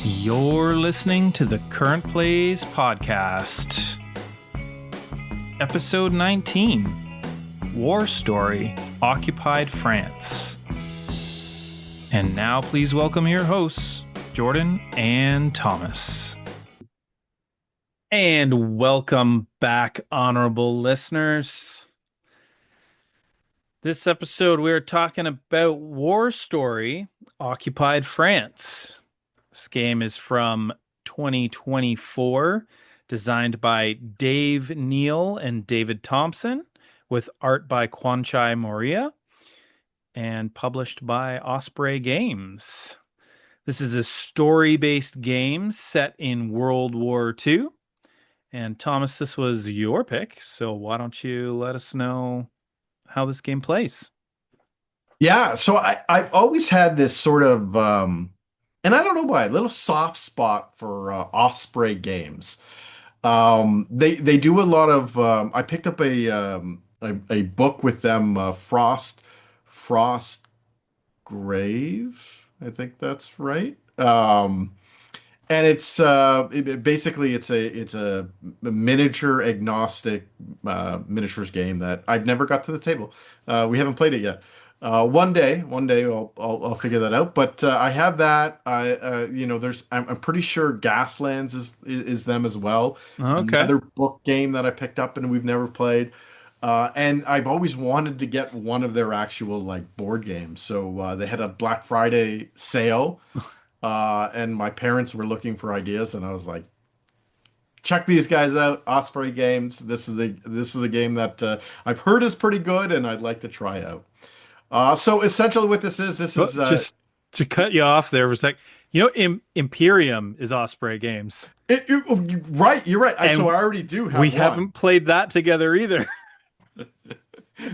You're listening to the Current Plays Podcast, Episode 19, War Story, Occupied France. And now please welcome your hosts, Jordan and Thomas. And welcome back, honorable listeners. This episode, we're talking about War Story, Occupied France. This game is from 2024, designed by Dave Neal and David Thompson, with art by Kwanchai Moria, and published by Osprey Games. This is a story-based game set in World War II. And Thomas, this was your pick, so why don't you let us know how this game plays? Yeah, so I've always had this sort of and I don't know why, a little soft spot for Osprey games. They do a lot of I picked up a book with them, Frost Grave, I think that's right. And basically it's a miniature agnostic miniatures game that I've never got to the table. We haven't played it yet. One day I'll figure that out. But I have that. I'm pretty sure Gaslands is them as well. Okay. Another book game that I picked up and we've never played. And I've always wanted to get one of their actual like board games. So they had a Black Friday sale. And my parents were looking for ideas, and I was like, check these guys out, Osprey Games. This is a game that I've heard is pretty good, and I'd like to try out. So essentially, what this But is just to cut you off there for a sec, Imperium is Osprey Games, right. You're right. So and I already do we have one. haven't played that together either.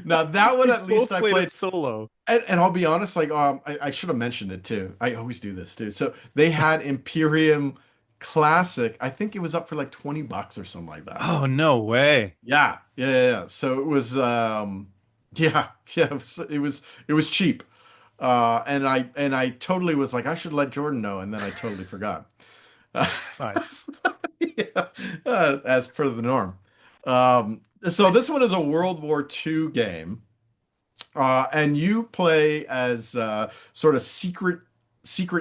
Now that one We at least both I played played. it solo. And I'll be honest, like I should have mentioned it too. I always do this too. So they had Imperium Classic. I think it was up for like $20 or something like that. Oh, no way. Yeah. So it was yeah, it was cheap. And I totally was like I should let Jordan know, and then I totally forgot. Nice. Yeah, as per the norm. So this one is a World War II game. And you play as sort of secret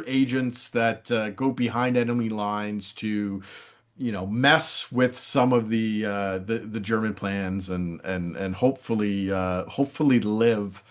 agents that go behind enemy lines to, mess with some of the German plans and hopefully live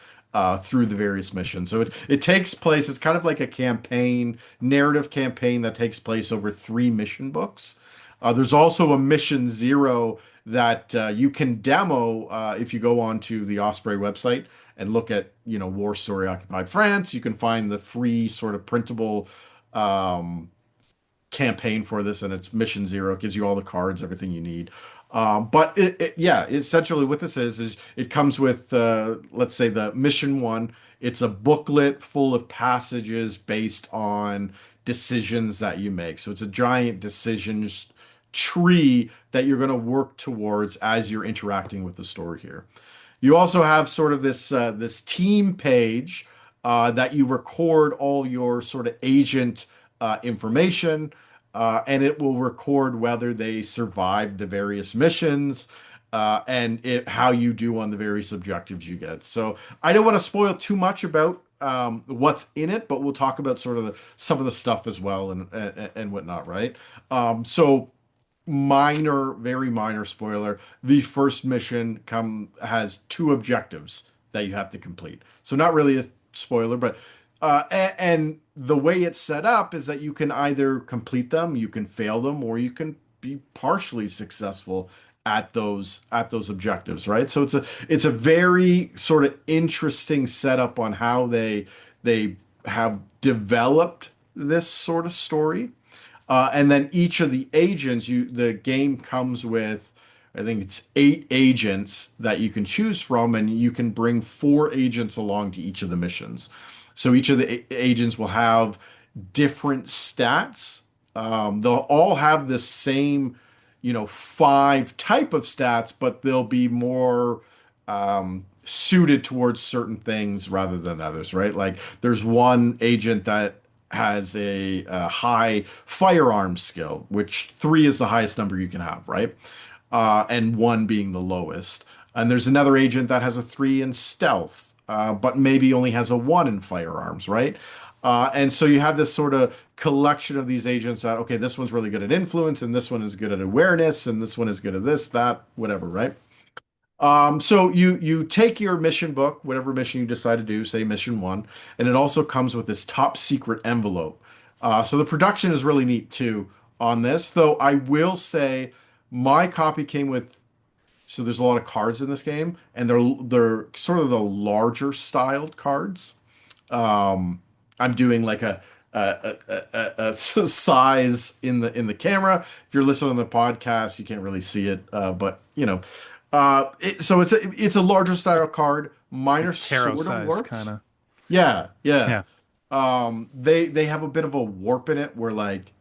through the various missions. So it takes place. It's kind of like a narrative campaign that takes place over three mission books. There's also a mission zero that you can demo if you go onto the Osprey website and look at, War Story Occupied France. You can find the free sort of printable um, campaign for this, and it's Mission Zero. It gives you all the cards, everything you need. But yeah, essentially what this is it comes with, let's say the mission one. It's a booklet full of passages based on decisions that you make. So it's a giant decisions tree that you're going to work towards as you're interacting with the story here. You also have sort of this team page that you record all your sort of agent information, and it will record whether they survived the various missions and how you do on the various objectives you get. So I don't want to spoil too much about what's in it, but we'll talk about sort of some of the stuff as well and whatnot, right? So very minor spoiler. The first mission has two objectives that you have to complete. So not really a spoiler, but and the way it's set up is that you can either complete them, you can fail them, or you can be partially successful at those objectives, right? So it's a very sort of interesting setup on how they have developed this sort of story. And then each of the agents, the game comes with, I think it's 8 agents that you can choose from, and you can bring 4 agents along to each of the missions. So each of the agents will have different stats. They'll all have the same, 5 type of stats, but they'll be more suited towards certain things rather than others, right? Like there's one agent that has a high firearm skill, which three is the highest number you can have, right? And one being the lowest. And there's another agent that has a three in stealth, but maybe only has a one in firearms, right? And so you have this sort of collection of these agents that, okay, this one's really good at influence, and this one is good at awareness, and this one is good at this, that, whatever, right? So you take your mission book, whatever mission you decide to do, say mission one, and it also comes with this top secret envelope. So the production is really neat too on this, though I will say my copy came with, so there's a lot of cards in this game, and they're sort of the larger styled cards. Um, I'm doing like a size in the camera. If you're listening on the podcast, you can't really see it, but so it's a larger style card. Like Minor tarot sort of size, kind works. of. Yeah, yeah. Yeah. They have a bit of a warp in it where like,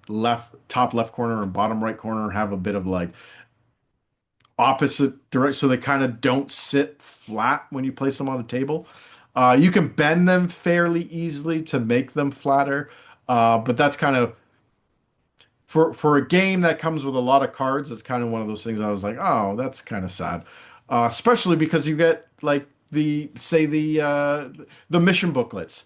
left top left corner and bottom right corner have a bit of like opposite direction, so they kind of don't sit flat when you place them on the table. You can bend them fairly easily to make them flatter, but that's kind of for a game that comes with a lot of cards. It's kind of one of those things I was like, oh, that's kind of sad, especially because you get like the mission booklets,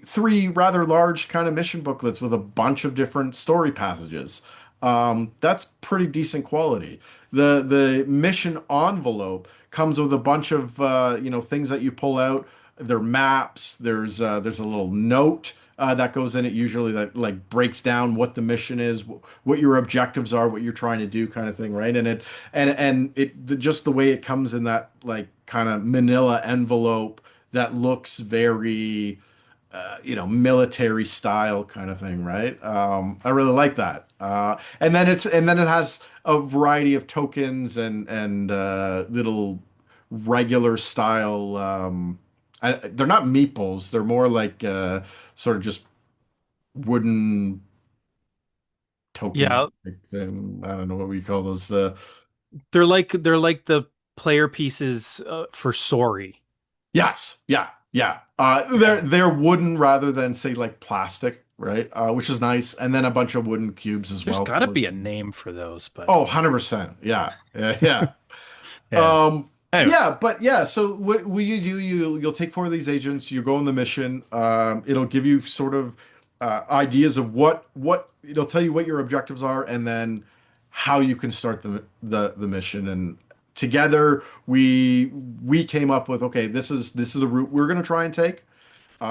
three rather large kind of mission booklets with a bunch of different story passages. That's pretty decent quality. The mission envelope comes with a bunch of things that you pull out. They're maps. There's a little note that goes in it usually that like breaks down what the mission is, what your objectives are, what you're trying to do, kind of thing, right? Just the way it comes in that like kind of manila envelope that looks very military style kind of thing, right? I really like that. And then it has a variety of tokens and little regular style. They're not meeples. They're more like sort of just wooden token Yeah, thing. I don't know what we call those. The they're like the player pieces for Sorry. Yes, yeah, yeah. They're Yeah. they're wooden rather than say like plastic, right? Which is nice. And then a bunch of wooden cubes as There's well. got to be a name for those, but Oh, 100%. Yeah. Yeah, yeah. yeah. Um, Anyway, yeah, but yeah, so what will you do? You'll take four of these agents, you go on the mission. It'll give you sort of ideas of what it'll tell you what your objectives are and then how you can start the mission. And together we came up with, okay, this is the route we're gonna try and take.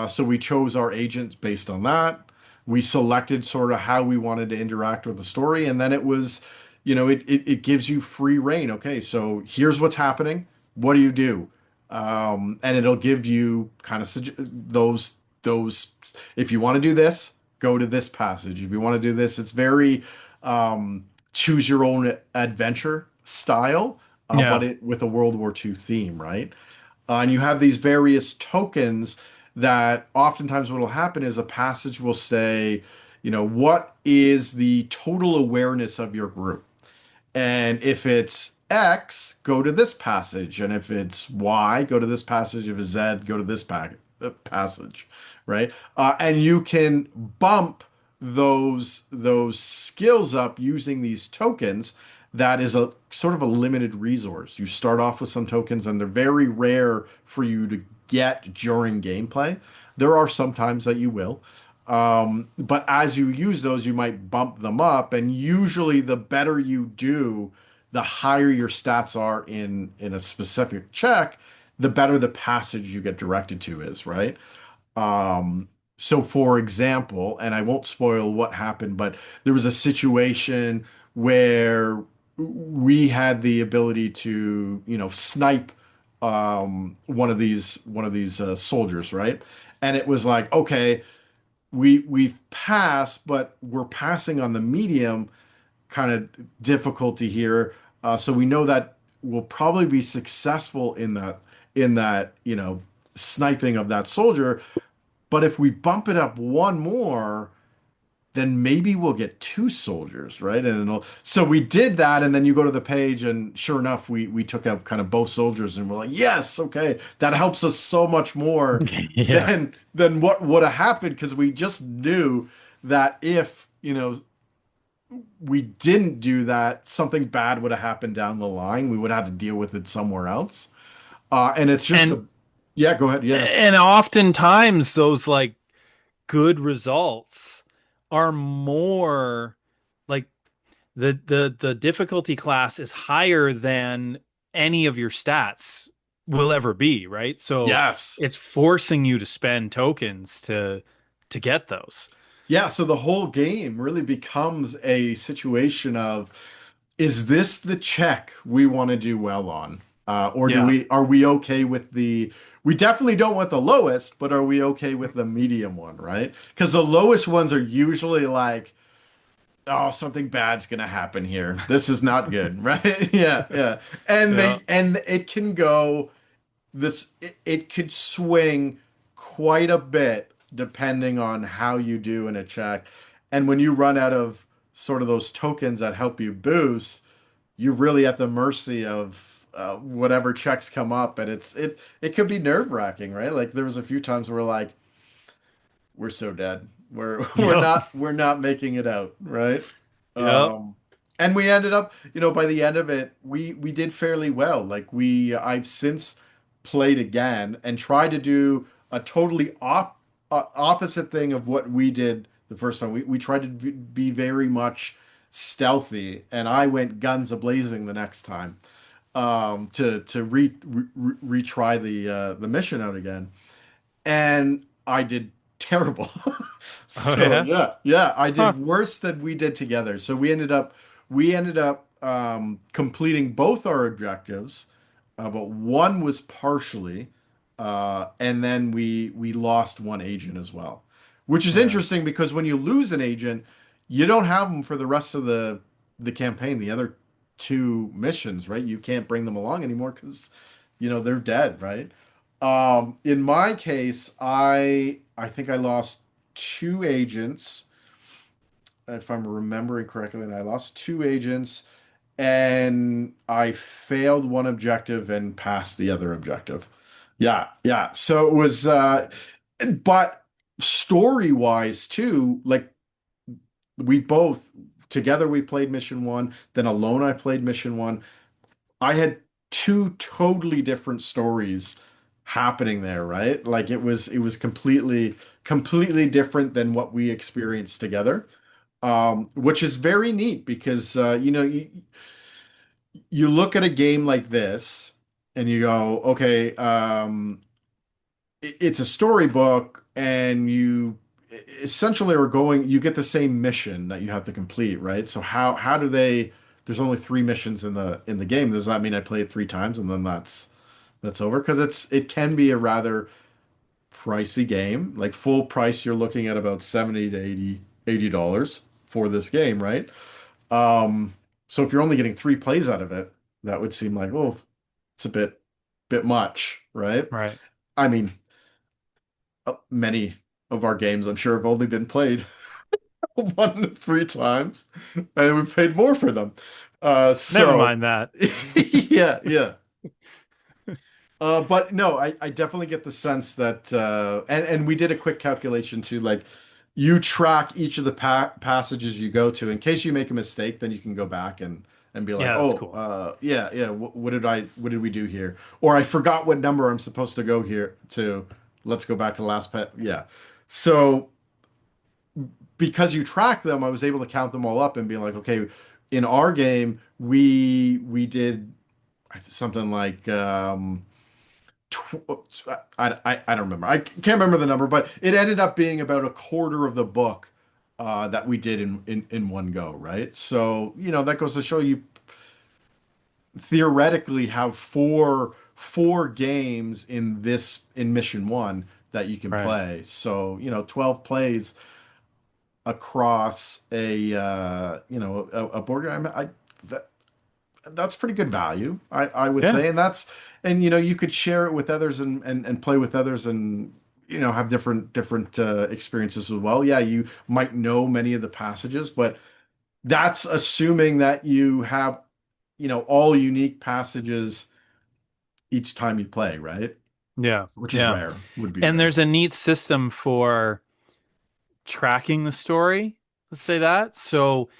So we chose our agents based on that. We selected sort of how we wanted to interact with the story, and then it was, it gives you free reign. Okay, so here's what's happening. What do you do? And it'll give you kind of those. If you want to do this, go to this passage. If you want to do this, it's very choose your own adventure style, but yeah. it with a World War II theme, right? And you have these various tokens that oftentimes what will happen is a passage will say, what is the total awareness of your group? And if it's X, go to this passage. And if it's Y, go to this passage. If it's Z, go to this passage, right? And you can bump those skills up using these tokens. That is a sort of a limited resource. You start off with some tokens, and they're very rare for you to get during gameplay. There are some times that you will. But as you use those, you might bump them up, and usually the better you do, the higher your stats are in a specific check, the better the passage you get directed to is, right? So for example, and I won't spoil what happened, but there was a situation where we had the ability to, snipe one of these soldiers, right? And it was like, okay, we've passed, but we're passing on the medium kind of difficulty here. So we know that we'll probably be successful in that sniping of that soldier. But if we bump it up one more, then maybe we'll get two soldiers, right? And so we did that, and then you go to the page, and sure enough, we took out kind of both soldiers, and we're like, yes, okay, that helps us so much more Yeah. than what would have happened because we just knew that if, we didn't do that, something bad would have happened down the line. We would have to deal with it somewhere else. And it's just And a, yeah, go ahead. Yeah. and oftentimes those like good results are more like the difficulty class is higher than any of your stats will ever be, right? So Yes. it's forcing you to spend tokens to get those. Yeah, so the whole game really becomes a situation of, is this the check we want to do well on? Or Yeah. are we okay with we definitely don't want the lowest, but are we okay with the medium one, right? Because the lowest ones are usually like, oh, something bad's gonna happen here. This is not good, right? Yeah, yeah. Yeah. And it can go it could swing quite a bit depending on how you do in a check. And when you run out of sort of those tokens that help you boost, you're really at the mercy of whatever checks come up, and it could be nerve-wracking, right? Like there was a few times where like we're so dead. We're Yep. we're not making it out, right? Yep. Um, and we ended up, by the end of it, we did fairly well. Like I've since played again and tried to do a totally opposite thing of what we did the first time. We tried to be very much stealthy, and I went guns a-blazing the next time to retry the mission out again, and I did terrible. Oh So yeah. yeah, yeah, I Huh. did worse than we did together. So we ended up completing both our objectives, but one was partially, and then we lost one agent as well, which is Yeah. interesting because when you lose an agent, you don't have them for the rest of the campaign, the other two missions, right? You can't bring them along anymore because they're dead, right? In my case, I think I lost two agents, if I'm remembering correctly, and I lost two agents, and I failed one objective and passed the other objective. Yeah, yeah. So it was, but story-wise too, like we both together we played mission one, then alone I played mission one. I had two totally different stories happening there, right? Like it was completely different than what we experienced together. Which is very neat because you look at a game like this and you go, okay, it's a storybook and you essentially are going, you get the same mission that you have to complete, right? So how do they, there's only three missions in the game. Does that mean I play it three times and then that's over? Because it can be a rather pricey game. Like full price, you're looking at about 70 to $80 for this game, right? Um, so if you're only getting three plays out of it, that would seem like, oh, it's a bit much, right? Right. I mean, many of our games, I'm sure, have only been played one to three times, and we've paid more for them. Never So mind that. yeah, yeah. But no, I definitely get the sense that, and we did a quick calculation too, like you track each of the passages you go to in case you make a mistake, then you can go back and be like, Yeah, that's oh, cool. yeah, yeah, what did we do here? Or I forgot what number I'm supposed to go here to. Let's go back to the last pet. Yeah. So because you track them, I was able to count them all up and be like, okay, in our game, we did something like tw I don't remember. I can't remember the number, but it ended up being about a quarter of the book that we did in one go, right? So, that goes to show you theoretically have four games in mission one that you can Right. play. So, 12 plays across a board game. That that's pretty good value, I would Yeah. say, and you could share it with others and play with others, and have different experiences as well. Yeah, you might know many of the passages, but that's assuming that you have, all unique passages each time you play, right? Yeah. Which is Yeah. rare, would be And rare. there's a neat system for tracking the story. Let's say that. So,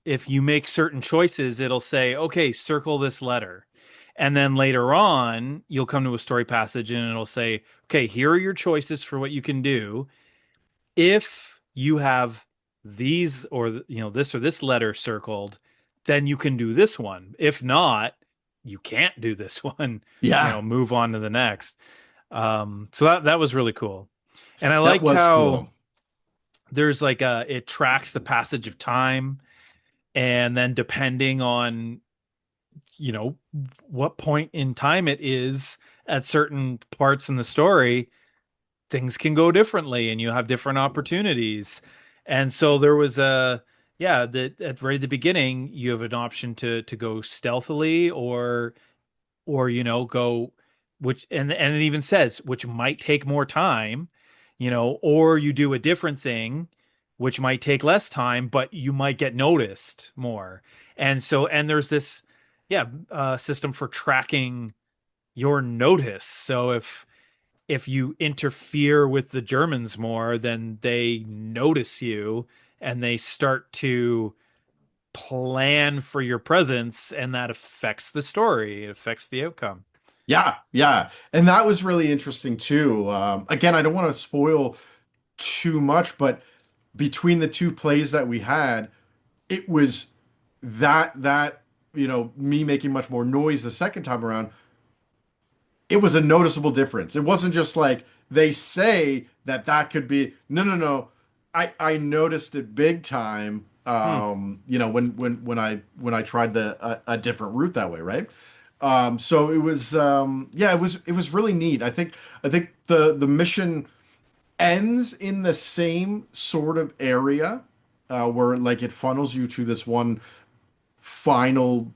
if you make certain choices, it'll say, okay, circle this letter. And then later on, you'll come to a story passage and it'll say, okay, here are your choices for what you can do. If you have these or, this or this letter circled, then you can do this one. If not, you can't do this one, Yeah, move on to the next. So that was really cool. And I that liked was how cool. there's like it tracks the passage of time, and then depending on you know what point in time it is at certain parts in the story, things can go differently and you have different opportunities. And so there was a yeah that at right at the beginning you have an option to go stealthily or go, which and it even says which might take more time, or you do a different thing which might take less time but you might get noticed more. And there's this system for tracking your notice. So if you interfere with the Germans more, then they notice you and they start to plan for your presence, and that affects the story, it affects the outcome. Yeah, yeah. And that was really interesting too. Again, I don't want to spoil too much, but between the two plays that we had, it was me making much more noise the second time around. It was a noticeable difference. It wasn't just like they say that could be no, no, no. I noticed it big time. Hmm. When I tried a different route that way, right? So it was it was really neat. I think the mission ends in the same sort of area where like it funnels you to this one final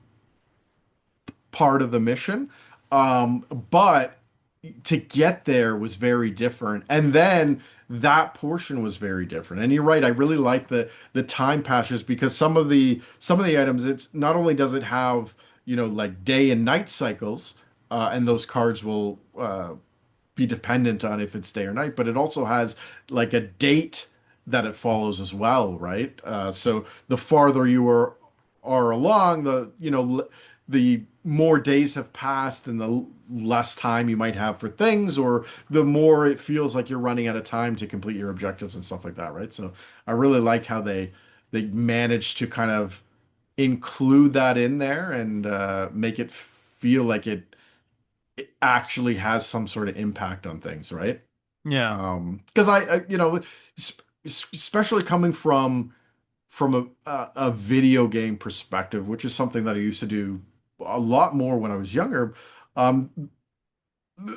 part of the mission. But to get there was very different. And then that portion was very different. And you're right, I really like the time patches because some of the items, it's not only does it have, like day and night cycles, and those cards will be dependent on if it's day or night, but it also has like a date that it follows as well, right? So the farther you are along, the more days have passed and the less time you might have for things, or the more it feels like you're running out of time to complete your objectives and stuff like that, right? So I really like how they managed to kind of include that in there and make it feel like it actually has some sort of impact on things, right? Yeah. Because especially coming from a video game perspective, which is something that I used to do a lot more when I was younger. Um,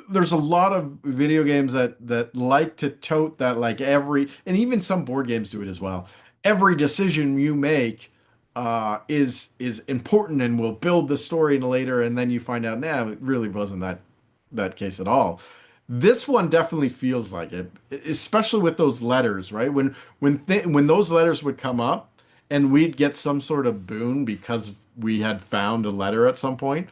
there's a lot of video games that like to tote that like and even some board games do it as well. Every decision you make is important and will build the story later, and then you find out, nah, it really wasn't that case at all. This one definitely feels like it, especially with those letters, right? When those letters would come up and we'd get some sort of boon because we had found a letter at some point,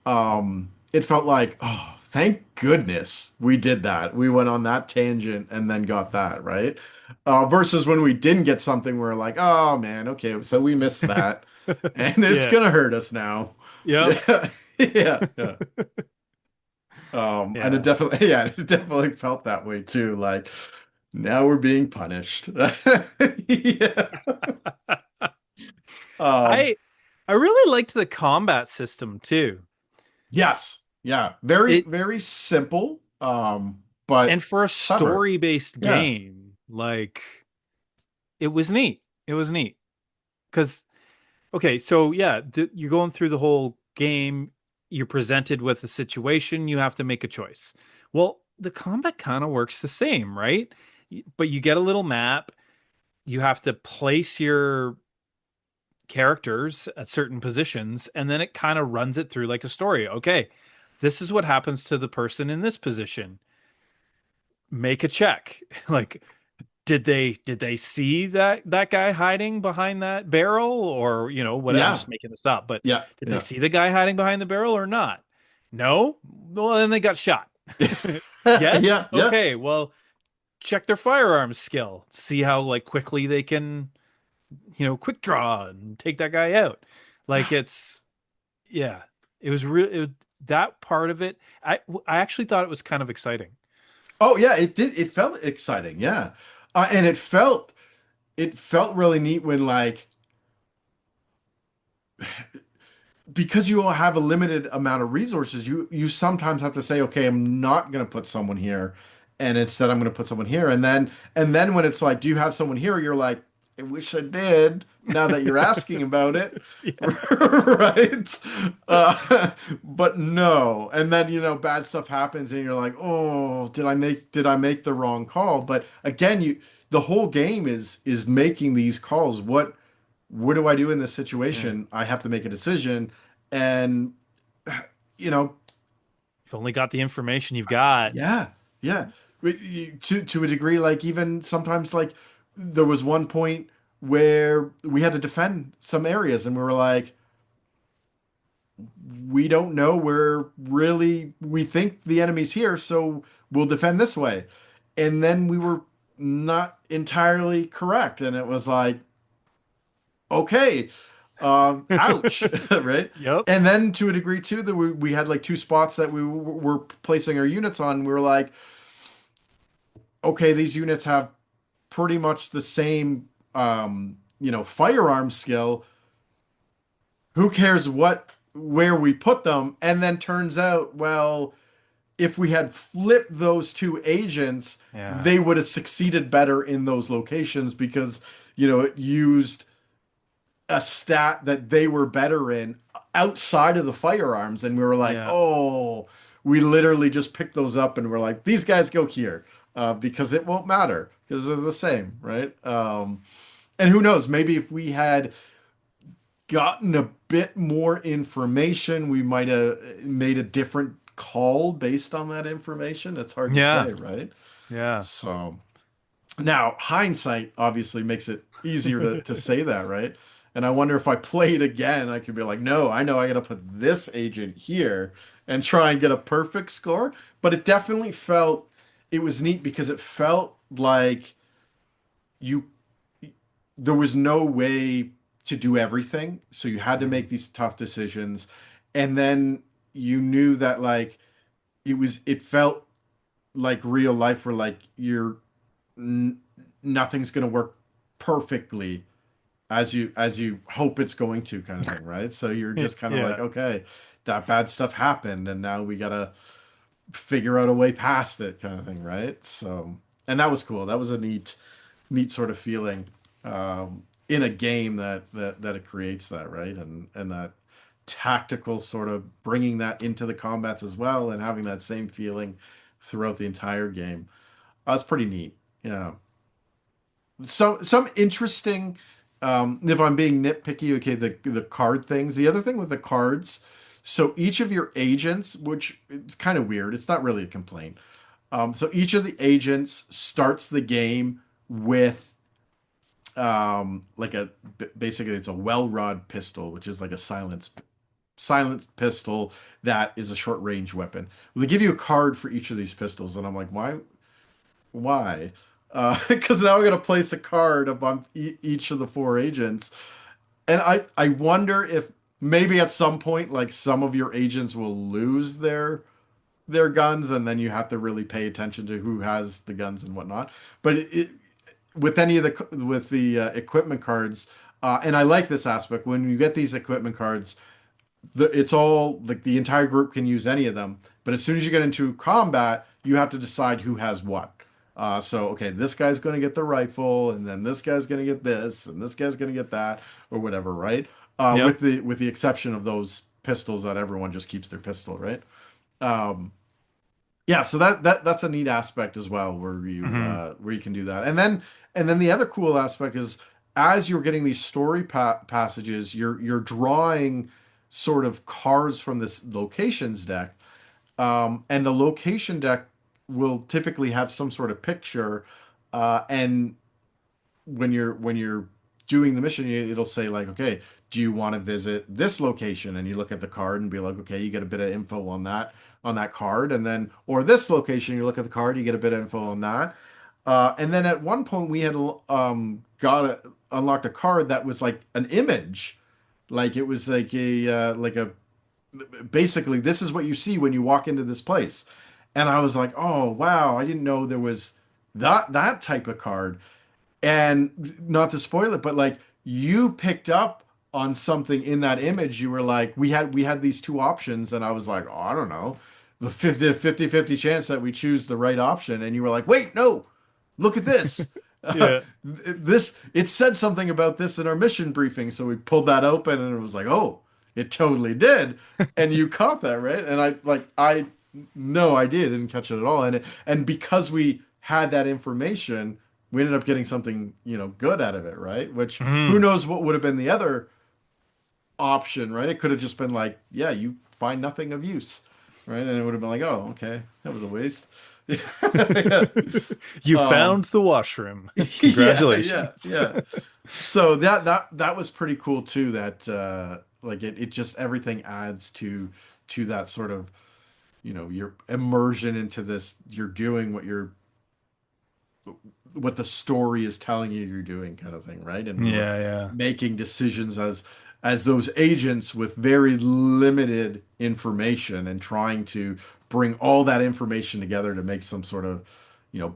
it felt like, oh, thank goodness we did that. We went on that tangent and then got that, right? Versus when we didn't get something, we're like, oh man, okay, so we missed that, and it's Yeah. gonna hurt us now. Yep. Yeah, yeah, yeah. And it Yeah. definitely, yeah, it definitely felt that way too. Like now we're being punished. Yeah. Um, I I really liked the combat system too. yes, yeah, very, It very simple, but and for a clever. story-based Yeah. game, like it was neat. It was neat because okay, so yeah, you're going through the whole game. You're presented with a situation. You have to make a choice. Well, the combat kind of works the same, right? But you get a little map. You have to place your characters at certain positions, and then it kind of runs it through like a story. Okay, this is what happens to the person in this position. make a check. Like, did they see that guy hiding behind that barrel, or what? I'm Yeah, just making this up, but yeah, did they yeah. see the guy hiding behind the barrel or not? No. Well, then they got shot. Yeah, Yes. yeah. Okay. Well, check their firearms skill. See how like quickly they can, quick draw and take that guy out. Like it's yeah. It was real. That part of it. I actually thought it was kind of exciting. Oh yeah, it did. It felt exciting. Yeah, and it felt really neat when like because you all have a limited amount of resources, you sometimes have to say, okay, I'm not going to put someone here, and instead I'm going to put someone here, and then when it's like, do you have someone here? You're like, I wish I did. Now that you're asking about it, Yeah. right? But no, and then bad stuff happens, and you're like, oh, did I make the wrong call? But again, the whole game is making these calls. What do I do in this Yeah. situation? I have to make a decision. And, you know, You've only got the information you've got. yeah, yeah. To a degree, like even sometimes like there was one point where we had to defend some areas and we were like, we don't know where really we think the enemy's here, so we'll defend this way. And then we were not entirely correct. And it was like, okay, ouch, right? Yep. And then to a degree too, that we had like two spots that we were placing our units on. We were like, okay, these units have pretty much the same, firearm skill. Who cares where we put them? And then turns out, well, if we had flipped those two agents, Yeah. they would have succeeded better in those locations because, it used a stat that they were better in outside of the firearms. And we were like, Yeah. oh, we literally just picked those up and we're like, these guys go here because it won't matter because they're the same, right? And who knows, maybe if we had gotten a bit more information, we might have made a different call based on that information. It's hard to Yeah. say, right? Yeah. So. Now, hindsight obviously makes it easier to say that, right? And I wonder if I played again, I could be like, no, I know I got to put this agent here and try and get a perfect score. But it definitely felt, it was neat because it felt like you, there was no way to do everything. So you had to Mhm. make these tough decisions. And then you knew that like, it felt like real life where like n nothing's going to work perfectly as you hope it's going to kind of thing, right? So you're just kind of like, Yeah. okay, that bad stuff happened and now we got to figure out a way past it kind of thing, right? So, and that was cool. That was a neat sort of feeling in a game that it creates that, right? And that tactical sort of bringing that into the combats as well and having that same feeling throughout the entire game. That's pretty neat. Yeah. Some interesting if I'm being nitpicky, okay, the card things. The other thing with the cards, so each of your agents, which it's kind of weird, it's not really a complaint. So each of the agents starts the game with like basically it's a well rod pistol, which is like a silenced pistol that is a short range weapon. They give you a card for each of these pistols, and I'm like, why? Because now I'm gonna place a card up on each of the four agents, and I wonder if maybe at some point like some of your agents will lose their guns, and then you have to really pay attention to who has the guns and whatnot. But with any of the equipment cards, and I like this aspect when you get these equipment cards it's all like the entire group can use any of them. But as soon as you get into combat, you have to decide who has what. So okay, this guy's going to get the rifle, and then this guy's going to get this, and this guy's going to get that, or whatever, right? Yep. With the exception of those pistols that everyone just keeps their pistol, right? Um, yeah, so that's a neat aspect as well, Hmm. where you can do that, and then the other cool aspect is as you're getting these story passages, you're drawing sort of cards from this locations deck, and the location deck. will typically have some sort of picture, and when you're doing the mission, it'll say like, okay, do you want to visit this location? And you look at the card and be like, okay, you get a bit of info on that card, and then or this location, you look at the card, you get a bit of info on that. And then at one point we had unlocked a card that was like an image, like it was like a basically this is what you see when you walk into this place. And I was like, oh wow, I didn't know there was that type of card. And not to spoil it, but like you picked up on something in that image. You were like, we had these two options, and I was like, oh, I don't know. The 50-50 chance that we choose the right option. And you were like, wait, no, look at this. Yeah. This it said something about this in our mission briefing. So we pulled that open and it was like, oh, it totally did. And you caught that, right? And I no idea, didn't catch it at all. And because we had that information, we ended up getting something, good out of it, right? Which who Mhm. knows what would have been the other option, right? It could have just been like, yeah, you find nothing of use, right? And it would have been like, oh, okay, that was a waste. Yeah. You Um, found the washroom. yeah, yeah, Congratulations. yeah. So that was pretty cool too. That like it just everything adds to that sort of, your immersion into this. You're doing what the story is telling you you're doing, kind of thing, right? And you're Yeah, yeah. making decisions as those agents with very limited information and trying to bring all that information together to make some sort of,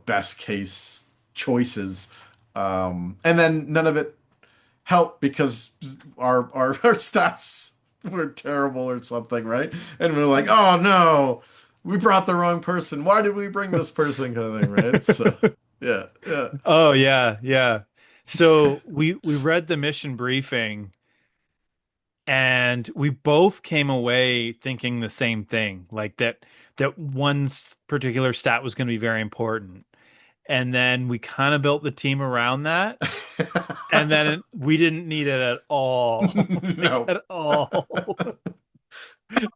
best case choices. And then none of it helped because our stats were terrible or something, right? And we're like, oh no, we brought the wrong person. Why did we bring this person, kind of thing, right? So yeah, yeah. Oh yeah, yeah. So we read the mission briefing and we both came away thinking the same thing, like that one particular stat was going to be very important. And then we kind of built the team around that. And then we didn't need it at all. Like No. at all.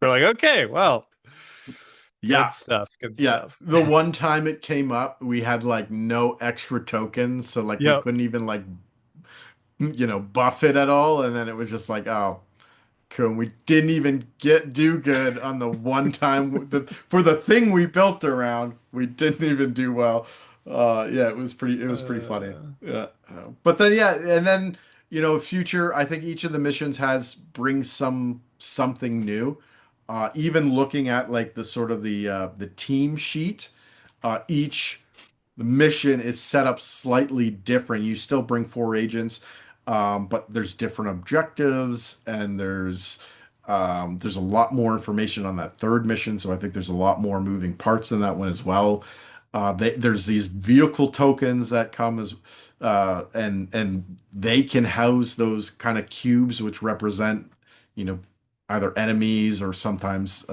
We're like, okay, well, Yeah. good stuff, good Yeah. stuff. The one time it came up, we had like no extra tokens, so like we Yep. couldn't even like buff it at all, and then it was just like, oh, cool. We didn't even do good on the one time for the thing we built around. We didn't even do well. Yeah, it was pretty funny. Uh, Yeah. But then yeah, and then future. I think each of the missions brings something new. Even looking at like the sort of the team sheet, each mission is set up slightly different. You still bring four agents, but there's different objectives, and there's a lot more information on that third mission. So I think there's a lot more moving parts in that one as well. There's these vehicle tokens that come and they can house those kind of cubes, which represent, you know, either enemies or sometimes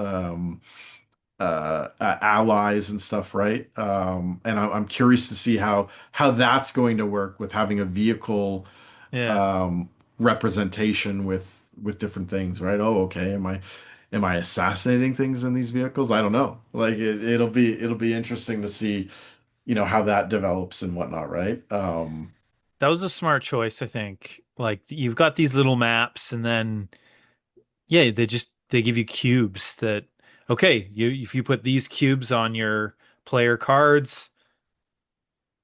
allies and stuff, right? And I'm curious to see how that's going to work with having a vehicle yeah. um, representation with different things, right? Oh, okay. Am I assassinating things in these vehicles? I don't know. Like it'll be interesting to see, how that develops and whatnot, right? That was a smart choice, I think. Like you've got these little maps and then yeah, they give you cubes that okay, you if you put these cubes on your player cards,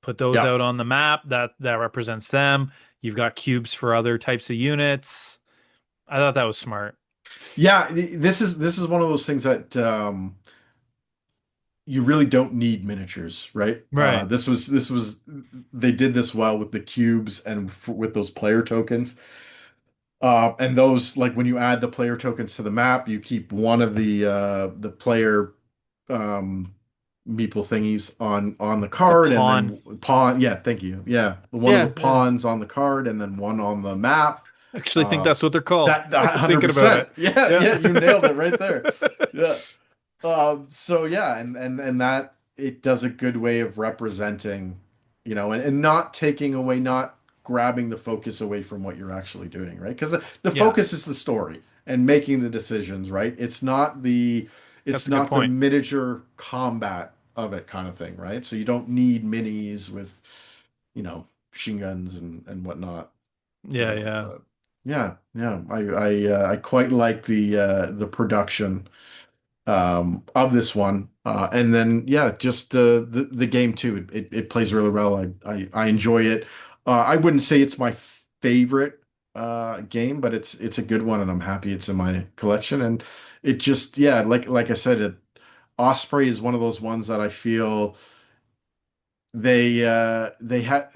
put those Yeah. out on the map, that represents them. You've got cubes for other types of units. I thought that was smart. Yeah, this is one of those things that you really don't need miniatures, right? Right. This was they did this well with the cubes and with those player tokens. And those, like when you add the player tokens to the map, you keep one of the player um meeple thingies on the The card, and pawn. then pawn. Yeah, thank you. Yeah, one of the Yeah, yeah. pawns on the card, and then one on the map. Actually think Uh, that's what they're called. that Thinking about 100%. it. Yeah, Yeah. yeah, you nailed it right there. Yeah. So yeah, and that it does a good way of representing, and not taking away, not grabbing the focus away from what you're actually doing, right? Because the Yeah, focus is the story and making the decisions, right? It's not the that's a good it's not the point. miniature combat, of it kind of thing, right? So you don't need minis with, machine guns and whatnot. Yeah, yeah. But yeah, yeah, I quite like the production of this one. And then yeah, just the game too. It plays really well. I enjoy it. I wouldn't say it's my favorite game, but it's a good one, and I'm happy it's in my collection. And it just yeah, like I said, Osprey is one of those ones that I feel they have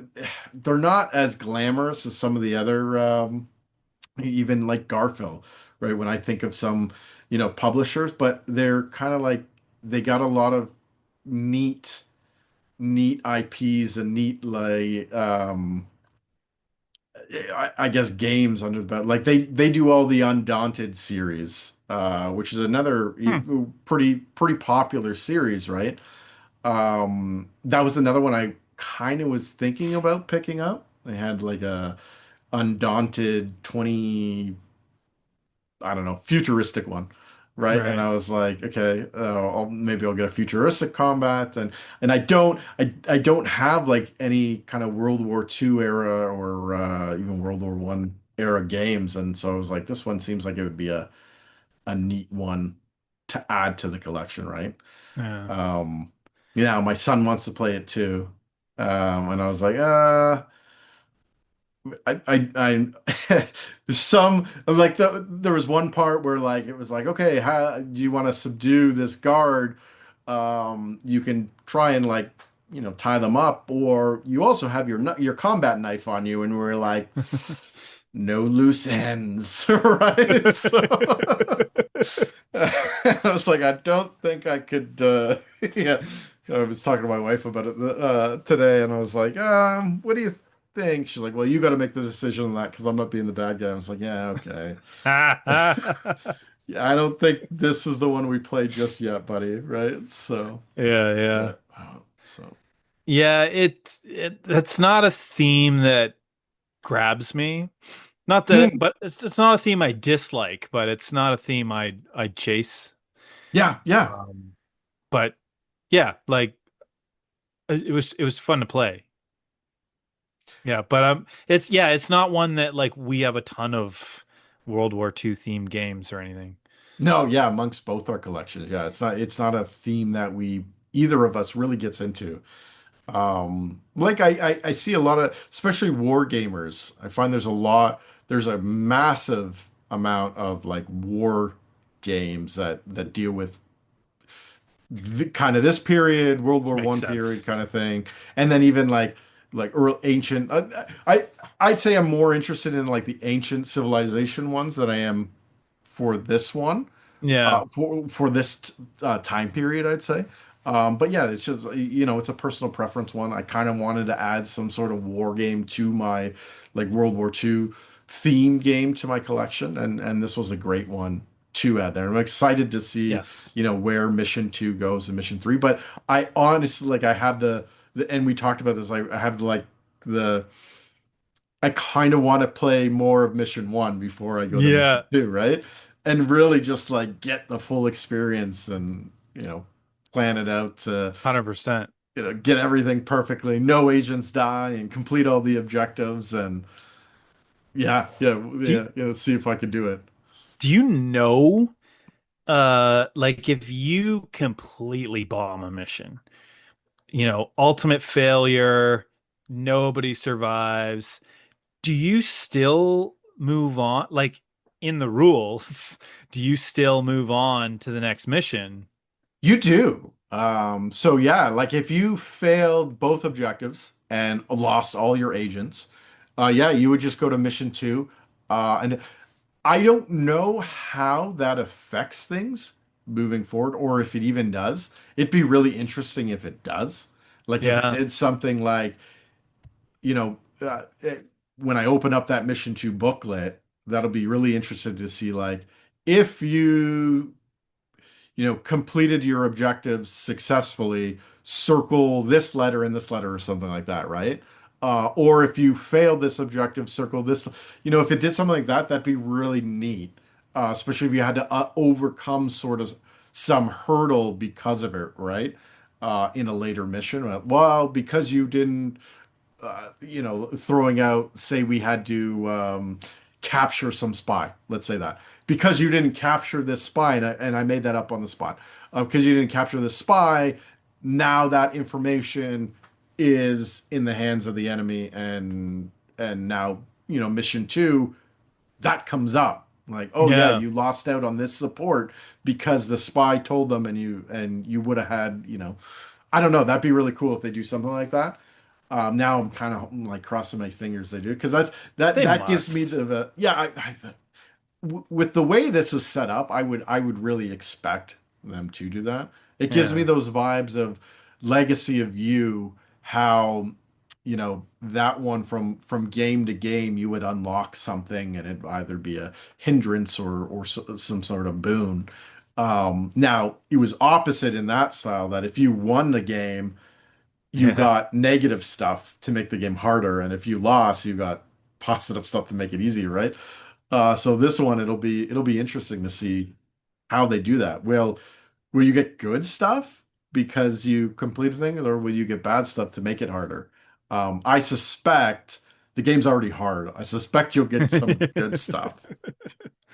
they're not as glamorous as some of the other even like Garfield, right? When I think of some, publishers, but they're kind of like they got a lot of neat, neat IPs and neat like I guess games under the belt. Like they do all the Undaunted series, which is another Hmm. pretty popular series, right? That was another one I kind of was thinking about picking up. They had like a Undaunted 20 I don't know, futuristic one, right? And Right. I was like, okay, maybe I'll get a futuristic combat, and I don't have like any kind of World War II era or even World War One era games, and so I was like, this one seems like it would be a neat one to add to the collection, right? Yeah. Um, my son wants to play it too, and I was like, there's some like there was one part where like it was like okay how do you want to subdue this guard you can try and like tie them up or you also have your combat knife on you and we're like no loose ends right so I was like I don't think I could yeah I was talking to my wife about it today and I was like what do you think she's like well you got to make the decision on that because I'm not being the bad guy I was like yeah okay yeah I don't think this is the one we played just yet buddy right so Yeah, yeah. but so Yeah, that's not a theme that grabs me. Not that, Hmm. but it's not a theme I dislike, but it's not a theme I chase. Yeah yeah Um, but yeah, like it was fun to play. Yeah, but it's not one that like we have a ton of World War II themed games or anything. no yeah amongst both our collections yeah it's not a theme that we either of us really gets into. Like I see a lot of, especially war gamers. I find there's a massive amount of like war games that deal with kind of this period, World War Makes One period sense. kind of thing, and then even like early ancient. I'd say I'm more interested in like the ancient civilization ones than I am for this one Yeah. for this time period, I'd say. But yeah, it's just it's a personal preference one. I kind of wanted to add some sort of war game to my like World War II theme game to my collection, and this was a great one to add there. I'm excited to see Yes. where Mission 2 goes and Mission 3. But I honestly like I have the and we talked about this. I have like the I kind of want to play more of Mission 1 before I go to Mission Yeah, 2, right? And really just like get the full experience and, plan it out to, 100%. get everything perfectly, no agents die and complete all the objectives and yeah, yeah, Do you, yeah, see if I could do it. do you know like if you completely bomb a mission, ultimate failure, nobody survives, do you still move on like in the rules, do you still move on to the next mission? You do. So yeah, like if you failed both objectives and lost all your agents, yeah, you would just go to mission 2. And I don't know how that affects things moving forward, or if it even does. It'd be really interesting if it does. Like if it Yeah. did something like, when I open up that mission 2 booklet, that'll be really interested to see like if you completed your objectives successfully, circle this letter in this letter or something like that, right? Or if you failed this objective, circle this. If it did something like that, that'd be really neat. Especially if you had to overcome sort of some hurdle because of it, right? in a later mission. Well, because you didn't throwing out, say we had to capture some spy, let's say that. Because you didn't capture this spy, and I made that up on the spot, because you didn't capture the spy, now that information is in the hands of the enemy, and now, mission two, that comes up. Like, oh yeah, Yeah. you lost out on this support because the spy told them, and you would have had, I don't know. That'd be really cool if they do something like that. Now I'm kind of like crossing my fingers they do, because They that gives me must. the yeah. With the way this is set up, I would really expect them to do that. It gives me Yeah. those vibes of Legacy of You, how that one, from game to game you would unlock something and it'd either be a hindrance or some sort of boon. Now it was opposite in that style, that if you won the game you Yeah. got negative stuff to make the game harder, and if you lost, you got positive stuff to make it easier, right? So this one, it'll be interesting to see how they do that. Will you get good stuff because you complete things, or will you get bad stuff to make it harder? I suspect the game's already hard. I suspect you'll get some good stuff,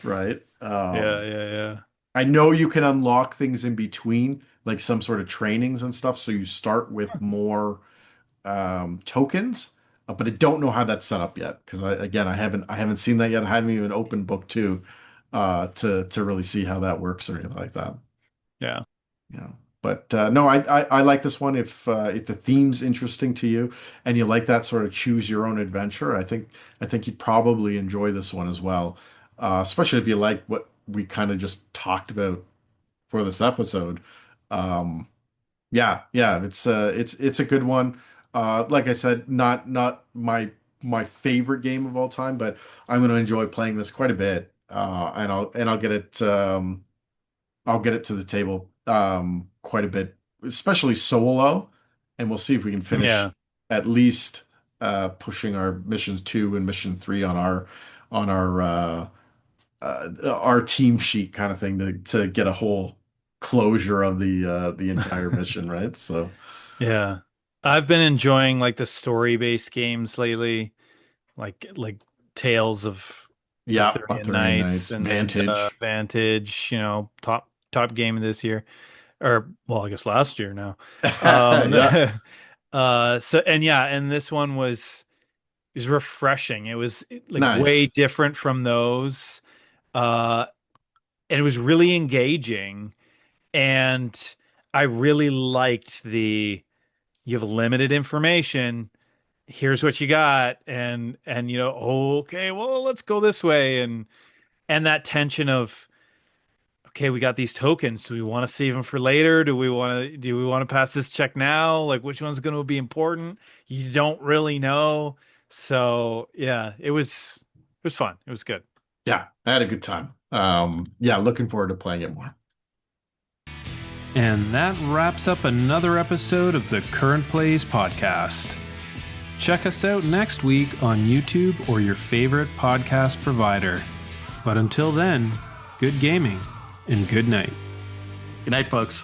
right? Yeah, yeah, yeah. I know you can unlock things in between, like some sort of trainings and stuff. So you start with more tokens, but I don't know how that's set up yet, because I haven't seen that yet. I haven't even opened book two to really see how that works or anything like that. Yeah. Yeah. But no, I like this one. If the theme's interesting to you and you like that sort of choose your own adventure, I think you'd probably enjoy this one as well. Especially if you like what we kind of just talked about for this episode. Um, yeah, yeah, it's a good one. Like I said, not my favorite game of all time, but I'm going to enjoy playing this quite a bit. And I'll get it. I'll get it to the table quite a bit, especially solo, and we'll see if we can finish Yeah. at least pushing our missions two and mission three on our team sheet kind of thing, to get a whole closure of the entire mission, right? So Yeah. I've been enjoying like the story-based games lately, like Tales of yeah, Arthurian Arthurian Knights Knights, and Vantage. Vantage, top game of this year. Or well, I guess last year now. Yeah, So and yeah, and this one was refreshing. It was like way nice. different from those. Uh and it was really engaging. And I really liked the you have limited information. Here's what you got, and okay, well, let's go this way, and that tension of okay, we got these tokens. Do we want to save them for later? Do we want to pass this check now? Like which one's going to be important? You don't really know. So yeah, it was fun. It was good. Yeah, I had a good time. Yeah, looking forward to playing it more. And that wraps up another episode of the Current Plays podcast. Check us out next week on YouTube or your favorite podcast provider. But until then, good gaming and good night. Good night, folks.